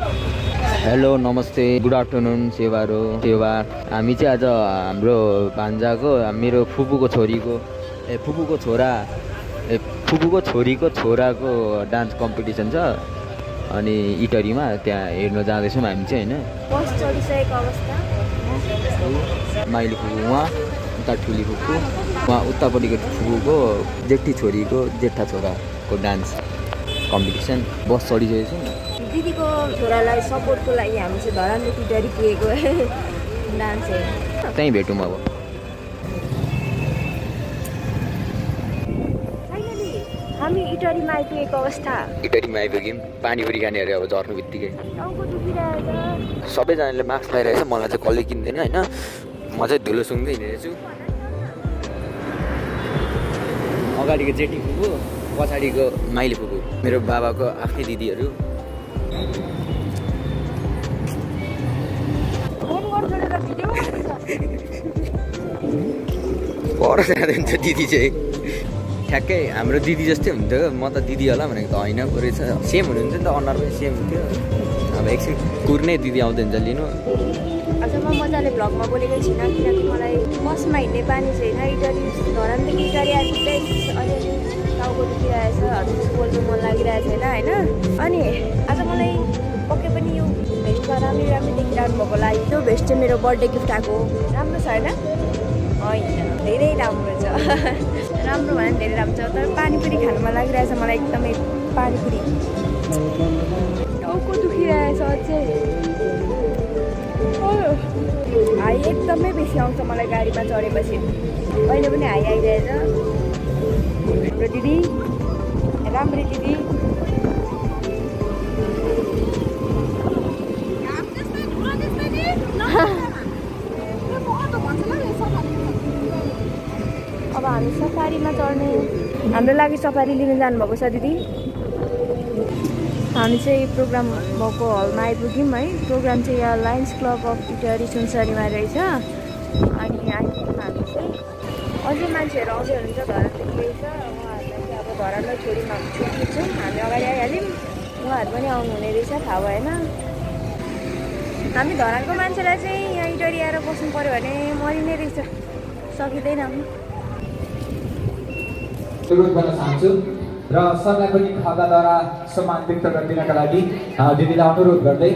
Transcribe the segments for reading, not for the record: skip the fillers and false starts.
Hello नमस्ते good afternoon सेवा हामी चाहिँ आज हाम्रो भान्जाको मेरो फुपूको छोरीको छोराको डान्स कम्पिटिसन छ अनि इटरीमा त्यहाँ हेर्न जाँदैछौँ हामी चाहिँ हैन। बस चढिसकेको अवस्था माइली फुपू उहाँ उता ठुली फुपू उहाँ उतापट्टिको फुपूको जेठी छोरीको जेठा छोराको डान्स कम्पिटिसन बस चढिसकेको छौँ। दिदीको छोरालाई सपोर्टको लागि हामी चाहिँ धरानदेखि इटरी पुगेको डान्स हेर्न। त्यहीँ भेटौँ अब। हामी इटरीमा आइपुगेको अवस्था। इटरीमा आइपुग्यौँ पानीपुरी खाने अरे अब झर्नु बित्तिकै सबैजनाले मास्क लगाइरहेछ मलाई चाहिँ कसले किन्दैन होइन। म चाहिँ धुलो सुँग्दै हिँडिरहेछु। अगाडिको जेठी फुपू पछाडिको माइली फुपू मेरो बाबाको आफ्नै दिदीहरू। पर जाँदैन छ दिदी चाहिँ ठ्याक्कै हाम्रो दिदी जस्तै हुन्थ्यो। म त दिदी होला भनेको त होइन पो रहेछ सेम हुनुहुन्थ्यो नि त अनुहार पनि सेम हुन्थ्यो। अब एकछिन कुर्ने दिदी आउँदै हुन्छ लिनु। आज म मजाले भ्लगमा बोलेकै छुइनँ किनकि मलाई बसमा हिँड्ने बानी छैन। इटरी धरानदेखि इटरी आइपुग्दै अलिअलि टाउको दुखिरहेछ हौ बोल्नु मन लागिरहेको छैन होइन। अनि आज मलाई पक्कै पनि यो भेस्टमा राम्रो देखिरहनु भएको लागि त्यो भेस्ट चाहिँ मेरो बर्थडे गिफ्ट आएको। राम्रो छ होइन? होइन धेरै राम्रो छ। राम्रो भने धेरै राम्रो छ तर पानीपुरी खानुमा लागिरहेछ मलाई एकदमै। पानीपुरी टाउको दुखिरहेछ अझै। हाई एकदमै बेसी आउँछ मलाई गाडीमा चढेपछि। अहिले पनि हाई आइरहेछ। हाम्रो दिदी राम्री दिदी अब हामी सफारीमा चढ्ने। हाम्रो लागि सफारी लिन जानुभएको छ दिदी। हामी चाहिँ प्रोग्राम भएको हलमा आइपुग्यौँ है। प्रोग्राम चाहिँ यहाँ लायन्स क्लब अफ इटरी सुनसरीमा रहेछ। अनि आइपुग्यौँ हामी चाहिँ। अझै मान्छेहरू आउँदै हुनुहुन्छ धरानदेखि रहेछ। उहाँहरूलाई चाहिँ अब धरानलाई छोडिदिन्छौँ। हामी अगाडि आइहाल्यौँ उहाँहरू पनि आउनुहुने रहेछ थाहा भएन। हामी धरानको मान्छेलाई चाहिँ यहाँ इटरी आएर बस्नु पऱ्यो भने मरिने रहेछ सकिँदैन। सुरुवात गर्न चाहन्छु र सरलाई पनि खादाद्वारा सम्मान व्यक्त गरिदिनका लागि दिदीलाई अनुरोध गर्दै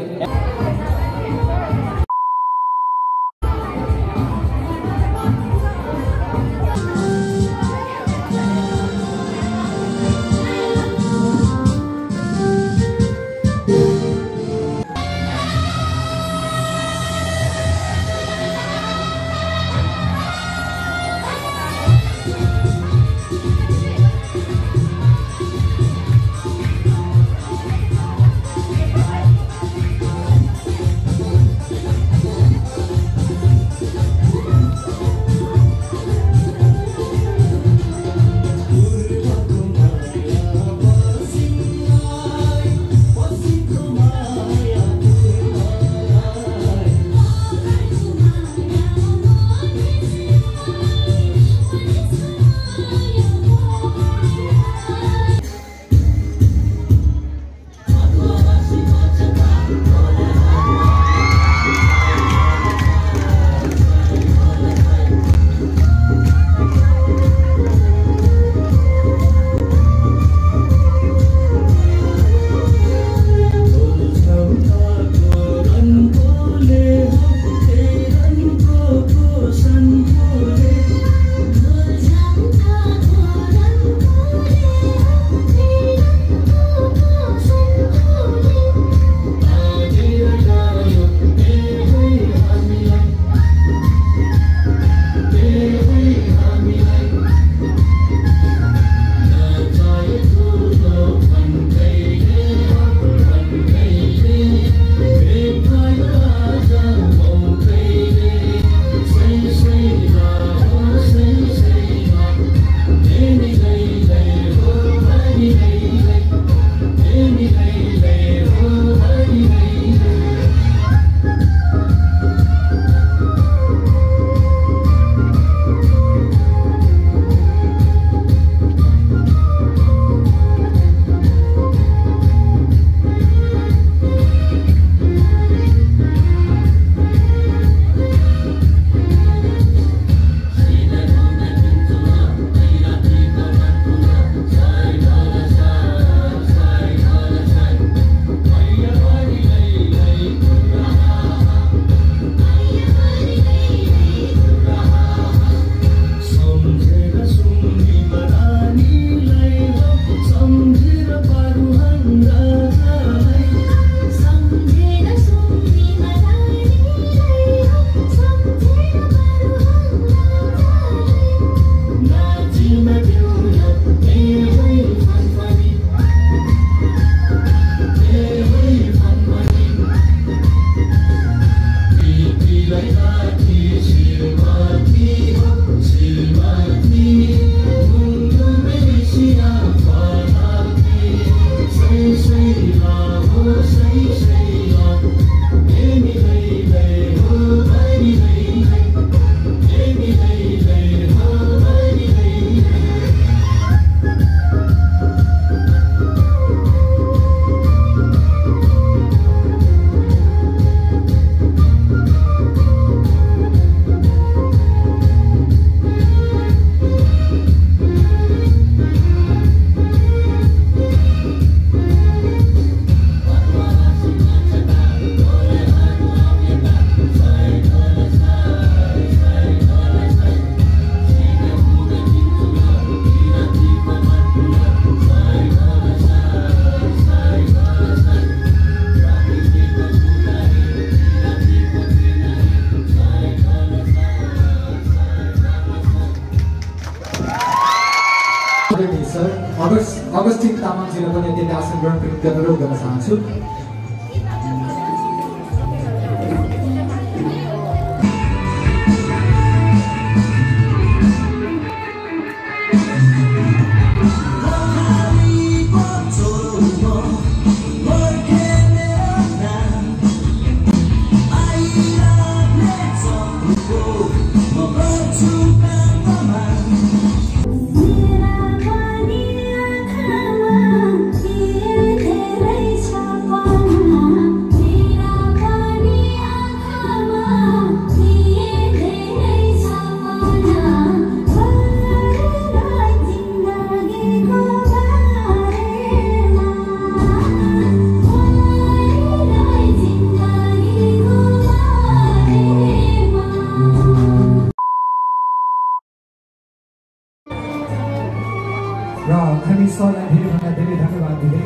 चाहन्छु। सरलाई धेरैभन्दा धेरै धन्यवाद दिँदै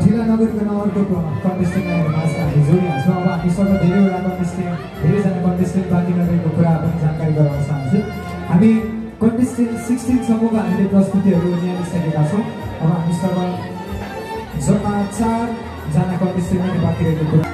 ढिला नगरिकन अर्को कन्टेस्टेन्ट आएर माझ हामी जोडिहाल्छौँ। अब हामी सबै धेरैजना कन्टेस्टेन्ट बाँकी नरहेको कुरा पनि जानकारी गराउन चाहन्छु। हामी कन्टेस्टेन्ट 16सम्मको हामीले प्रस्तुतिहरू निहालिसकेका छौँ। अब हामी जम्मा 4जना कन्टेस्टेन्ट बाँकी रहेको कुरा